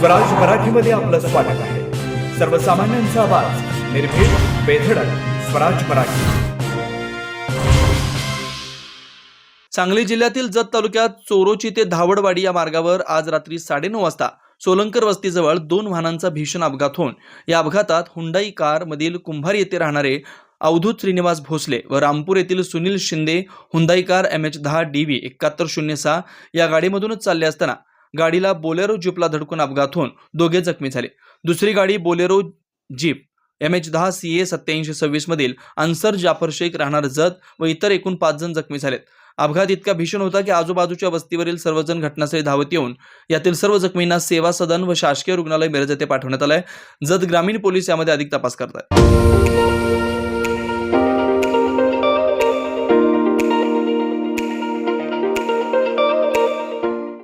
स्वराज मराठीमध्ये आपलं स्वागत आहे। सर्वसामान्यांचा आवाज, निर्भीड, बेधडक, स्वराज मराठी। सांगली जिल्ह्यातील जत तालुक्यात चोरोची ते धावडवाडी या मार्गावर आज रात्री 9:30 वाजता सोलंकर वस्तीजवळ 2 वाहनांचा भीषण अपघात होऊन या अपघातात हुंडाई कार मधील कुंभार येथे राहणारे अवधूत श्रीनिवास भोसले व रामपूर येथील Sunil Shinde Hyundai car MH10 DV 7106 या गाडीमधूनच चालले असताना गाडीला बोलेरो जीपला धडकून अपघात होऊन दोघे जखमी झाले। दुसरी गाडी बोलेरो जीप MH10 CA 8726 मधील अन्सर जाफर शेख राहणार जत व इतर एकूण 5 जण जखमी झालेत। अपघात इतका भीषण होता की आजूबाजूच्या वस्तीवरील सर्वजण घटनास्थळी धावत येऊन यातील सर्व जखमींना सेवा सदन व शासकीय रुग्णालय मिरज येथे पाठवण्यात आले। जत ग्रामीण पोलीस यामध्ये अधिक तपास करत आहेत।